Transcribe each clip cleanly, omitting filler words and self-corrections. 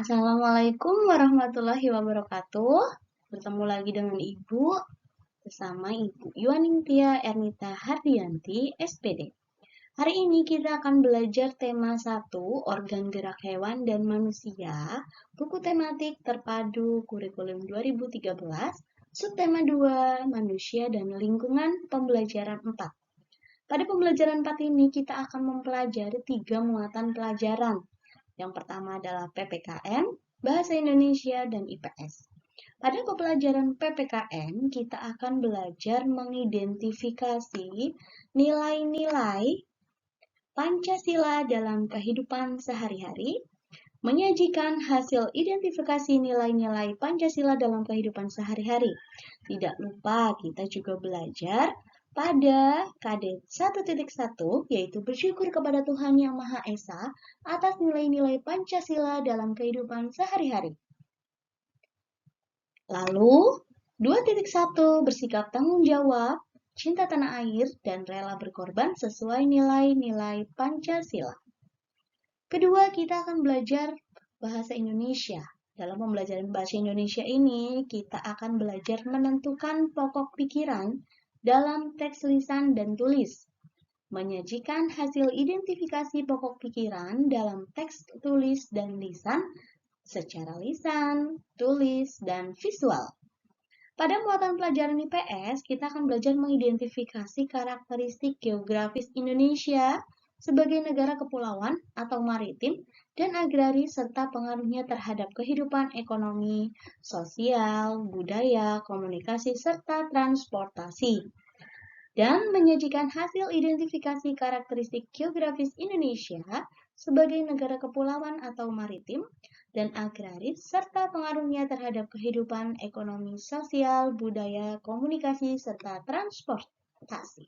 Assalamualaikum warahmatullahi wabarakatuh. Bertemu lagi dengan Ibu bersama Ibu Yuaningtia Ernita Hardianti, SPD. Hari ini kita akan belajar tema 1, organ gerak hewan dan manusia, buku tematik terpadu kurikulum 2013, subtema 2, manusia dan lingkungan, pembelajaran 4. Pada pembelajaran 4 ini kita akan mempelajari 3 muatan pelajaran. Yang pertama adalah PPKN, Bahasa Indonesia, dan IPS. Pada pembelajaran PPKN, kita akan belajar mengidentifikasi nilai-nilai Pancasila dalam kehidupan sehari-hari, menyajikan hasil identifikasi nilai-nilai Pancasila dalam kehidupan sehari-hari. Tidak lupa kita juga belajar pada KD 1.1, yaitu bersyukur kepada Tuhan Yang Maha Esa atas nilai-nilai Pancasila dalam kehidupan sehari-hari. Lalu, 2.1 bersikap tanggung jawab, cinta tanah air, dan rela berkorban sesuai nilai-nilai Pancasila. Kedua, kita akan belajar bahasa Indonesia. Dalam pembelajaran bahasa Indonesia ini, kita akan belajar menentukan pokok pikiran dalam teks lisan dan tulis, menyajikan hasil identifikasi pokok pikiran dalam teks tulis dan lisan secara lisan, tulis, dan visual. Pada muatan pelajaran IPS, kita akan belajar mengidentifikasi karakteristik geografis Indonesia sebagai negara kepulauan atau maritim dan agraris serta pengaruhnya terhadap kehidupan ekonomi, sosial, budaya, komunikasi, serta transportasi. Dan menyajikan hasil identifikasi karakteristik geografis Indonesia sebagai negara kepulauan atau maritim dan agraris serta pengaruhnya terhadap kehidupan ekonomi, sosial, budaya, komunikasi, serta transportasi.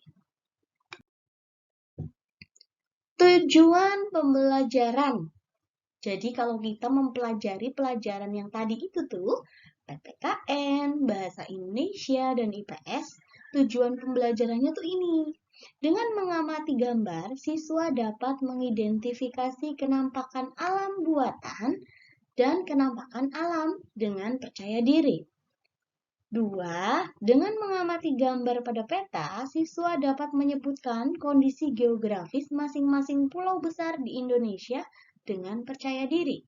Tujuan pembelajaran. Jadi kalau kita mempelajari pelajaran yang tadi itu tuh, PPKN, Bahasa Indonesia, dan IPS, tujuan pembelajarannya tuh ini. Dengan mengamati gambar, siswa dapat mengidentifikasi kenampakan alam buatan dan kenampakan alam dengan percaya diri. 2. Dengan mengamati gambar pada peta, siswa dapat menyebutkan kondisi geografis masing-masing pulau besar di Indonesia dengan percaya diri.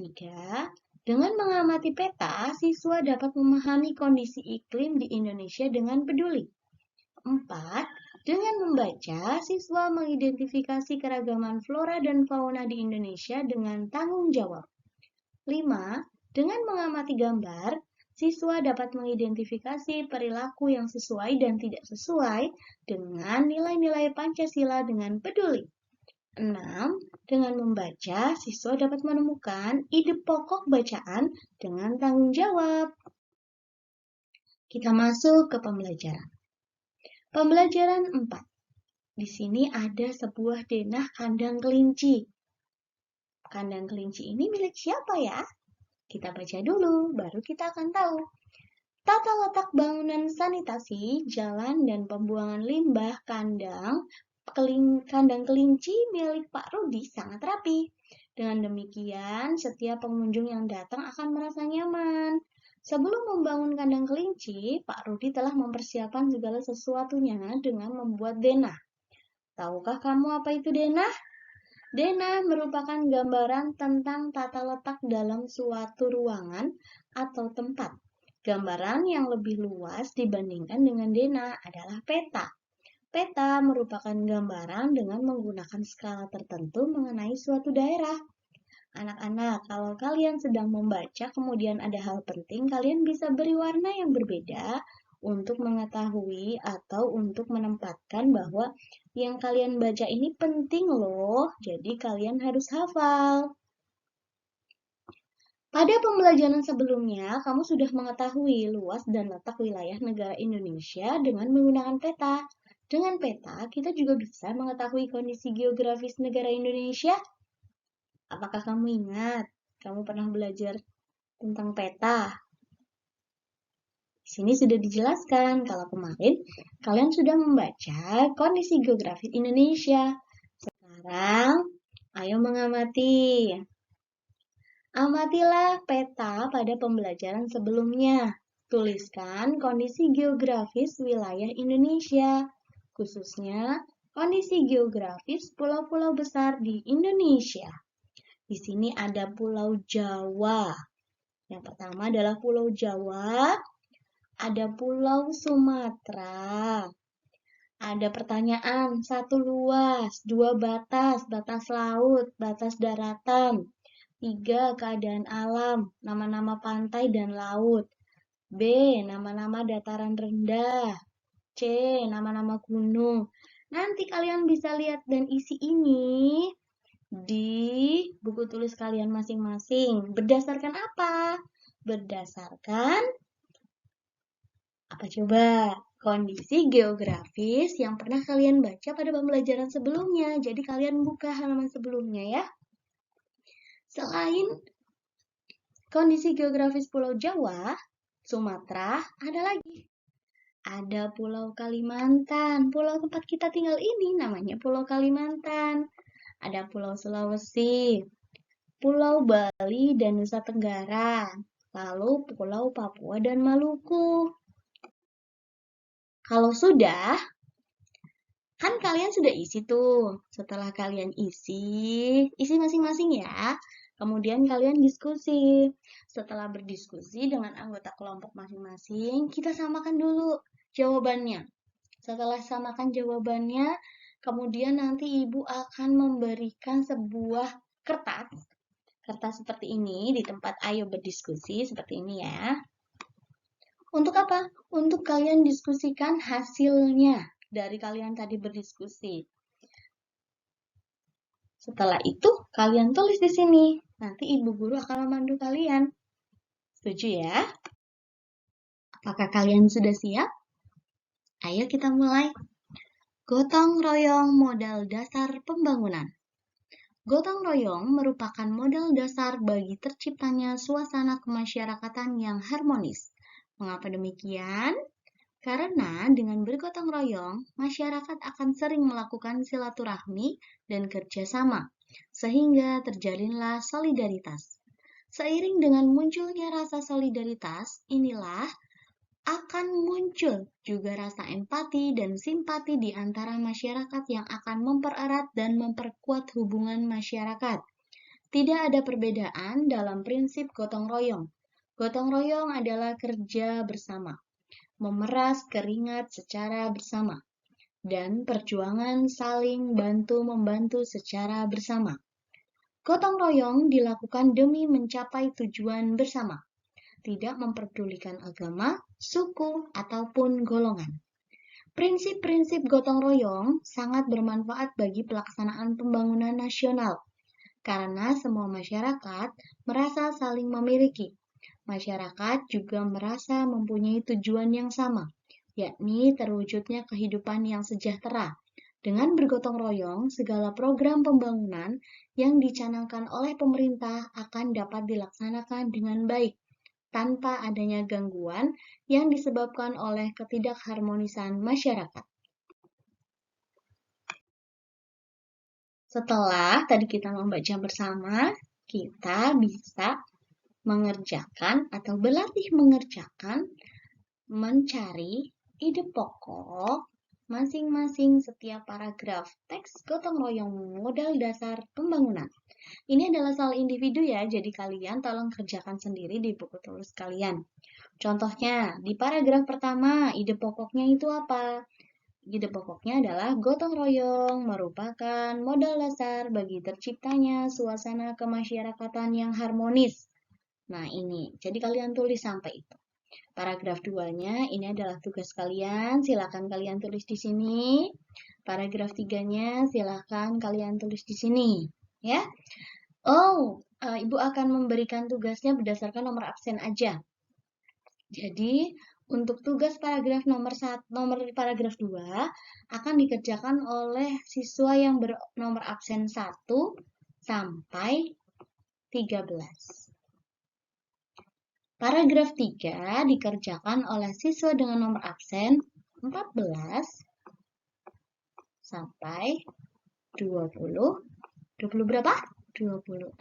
3. Dengan mengamati peta, siswa dapat memahami kondisi iklim di Indonesia dengan peduli. 4. Dengan membaca, siswa mengidentifikasi keragaman flora dan fauna di Indonesia dengan tanggung jawab. 5. Dengan mengamati gambar, siswa dapat mengidentifikasi perilaku yang sesuai dan tidak sesuai dengan nilai-nilai Pancasila dengan peduli. 6. Dengan membaca, siswa dapat menemukan ide pokok bacaan dengan tanggung jawab. Kita masuk ke pembelajaran. Pembelajaran 4. Di sini ada sebuah denah kandang kelinci. Kandang kelinci ini milik siapa ya? Kita baca dulu, baru kita akan tahu. Tata letak bangunan sanitasi, jalan, dan pembuangan limbah kandang kelinci milik Pak Rudi sangat rapi. Dengan demikian, setiap pengunjung yang datang akan merasa nyaman. Sebelum membangun kandang kelinci, Pak Rudi telah mempersiapkan segala sesuatunya dengan membuat denah. Tahukah kamu apa itu denah? Denah merupakan gambaran tentang tata letak dalam suatu ruangan atau tempat. Gambaran yang lebih luas dibandingkan dengan denah adalah peta. Peta merupakan gambaran dengan menggunakan skala tertentu mengenai suatu daerah. Anak-anak, kalau kalian sedang membaca kemudian ada hal penting, kalian bisa beri warna yang berbeda untuk mengetahui atau untuk menempatkan bahwa yang kalian baca ini penting loh, jadi kalian harus hafal. Pada pembelajaran sebelumnya, kamu sudah mengetahui luas dan letak wilayah negara Indonesia dengan menggunakan peta. Dengan peta, kita juga bisa mengetahui kondisi geografis negara Indonesia. Apakah kamu ingat? Kamu pernah belajar tentang peta? Di sini sudah dijelaskan kalau kemarin kalian sudah membaca kondisi geografis Indonesia. Sekarang, ayo mengamati. Amatilah peta pada pembelajaran sebelumnya. Tuliskan kondisi geografis wilayah Indonesia, khususnya kondisi geografis pulau-pulau besar di Indonesia. Di sini ada Pulau Jawa. Yang pertama adalah Pulau Jawa, ada Pulau Sumatera. Ada pertanyaan, 1 luas, 2 batas, batas laut, batas daratan. 3 keadaan alam, nama-nama pantai dan laut. B, nama-nama dataran rendah. C, nama-nama gunung. Nanti kalian bisa lihat dan isi ini di buku tulis kalian masing-masing. Berdasarkan apa? Berdasarkan apa coba? Kondisi geografis yang pernah kalian baca pada pembelajaran sebelumnya. Jadi kalian buka halaman sebelumnya ya. Selain kondisi geografis Pulau Jawa, Sumatera, ada lagi. Ada Pulau Kalimantan. Pulau tempat kita tinggal ini namanya Pulau Kalimantan. Ada Pulau Sulawesi, Pulau Bali dan Nusa Tenggara. Lalu Pulau Papua dan Maluku. Kalau sudah, kan kalian sudah isi tuh. Setelah kalian isi masing-masing ya. Kemudian kalian diskusi. Setelah berdiskusi dengan anggota kelompok masing-masing, kita samakan dulu jawabannya. Setelah samakan jawabannya, kemudian nanti ibu akan memberikan sebuah kertas. Kertas seperti ini di tempat ayo berdiskusi seperti ini ya. Untuk apa? Untuk kalian diskusikan hasilnya dari kalian tadi berdiskusi. Setelah itu, kalian tulis di sini. Nanti ibu guru akan memandu kalian. Setuju ya? Apakah kalian sudah siap? Ayo kita mulai. Gotong royong modal dasar pembangunan. Gotong royong merupakan modal dasar bagi terciptanya suasana kemasyarakatan yang harmonis. Mengapa demikian? Karena dengan bergotong royong, masyarakat akan sering melakukan silaturahmi dan kerjasama, sehingga terjalinlah solidaritas. Seiring dengan munculnya rasa solidaritas, inilah akan muncul juga rasa empati dan simpati di antara masyarakat yang akan mempererat dan memperkuat hubungan masyarakat. Tidak ada perbedaan dalam prinsip gotong royong. Gotong royong adalah kerja bersama, memeras keringat secara bersama, dan perjuangan saling bantu-membantu secara bersama. Gotong royong dilakukan demi mencapai tujuan bersama, tidak memperdulikan agama, suku, ataupun golongan. Prinsip-prinsip gotong royong sangat bermanfaat bagi pelaksanaan pembangunan nasional, karena semua masyarakat merasa saling memiliki. Masyarakat juga merasa mempunyai tujuan yang sama, yakni terwujudnya kehidupan yang sejahtera. Dengan bergotong royong, segala program pembangunan yang dicanangkan oleh pemerintah akan dapat dilaksanakan dengan baik, tanpa adanya gangguan yang disebabkan oleh ketidakharmonisan masyarakat. Setelah tadi kita membaca bersama, kita bisa mengerjakan atau berlatih mengerjakan mencari ide pokok masing-masing setiap paragraf teks gotong royong modal dasar pembangunan. Ini adalah soal individu ya, jadi kalian tolong kerjakan sendiri di buku tulis kalian. Contohnya, di paragraf pertama, ide pokoknya itu apa? Ide pokoknya adalah gotong royong merupakan modal dasar bagi terciptanya suasana kemasyarakatan yang harmonis. Nah, ini. Jadi kalian tulis sampai itu. Paragraf 2-nya ini adalah tugas kalian. Silakan kalian tulis di sini. Paragraf 3-nya silakan kalian tulis di sini, ya. Ibu akan memberikan tugasnya berdasarkan nomor absen aja. Jadi, untuk tugas paragraf nomor paragraf 2 akan dikerjakan oleh siswa yang bernomor absen 1 sampai 13. Paragraf 3 dikerjakan oleh siswa dengan nomor absen 14 sampai 20. 20 berapa? 26.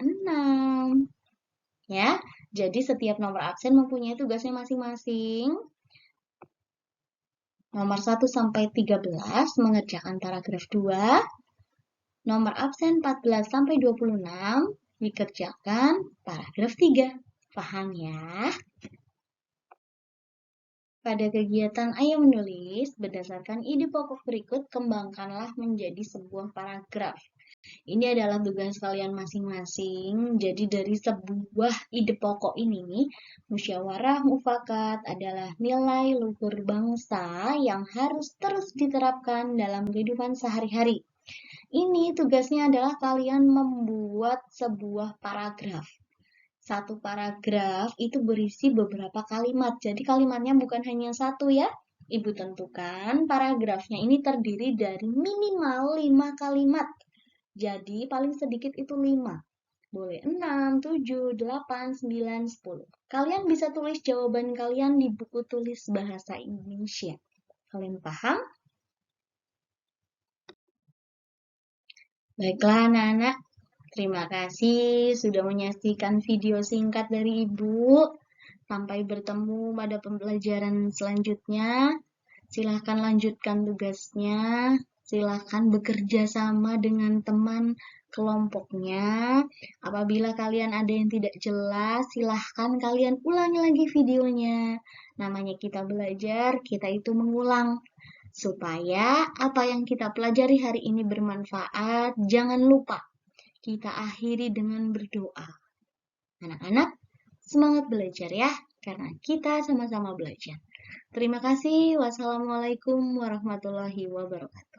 Ya, jadi setiap nomor absen mempunyai tugasnya masing-masing. Nomor 1 sampai 13 mengerjakan paragraf 2. Nomor absen 14 sampai 26 dikerjakan paragraf 3. Paham ya? Pada kegiatan Ayo Menulis, berdasarkan ide pokok berikut, kembangkanlah menjadi sebuah paragraf. Ini adalah tugas kalian masing-masing. Jadi dari sebuah ide pokok ini, musyawarah mufakat adalah nilai luhur bangsa yang harus terus diterapkan dalam kehidupan sehari-hari. Ini tugasnya adalah kalian membuat sebuah paragraf. Satu paragraf itu berisi beberapa kalimat. Jadi kalimatnya bukan hanya satu ya. Ibu tentukan paragrafnya ini terdiri dari minimal 5 kalimat. Jadi paling sedikit itu 5. Boleh 6, 7, 8, 9, 10. Kalian bisa tulis jawaban kalian di buku tulis bahasa Indonesia. Kalian paham? Baiklah anak-anak, terima kasih sudah menyaksikan video singkat dari Ibu. Sampai bertemu pada pembelajaran selanjutnya. Silahkan lanjutkan tugasnya. Silahkan bekerja sama dengan teman kelompoknya. Apabila kalian ada yang tidak jelas, silahkan kalian ulangi lagi videonya. Namanya kita belajar, kita itu mengulang. Supaya apa yang kita pelajari hari ini bermanfaat, jangan lupa kita akhiri dengan berdoa. Anak-anak, semangat belajar ya, karena kita sama-sama belajar. Terima kasih. Wassalamualaikum warahmatullahi wabarakatuh.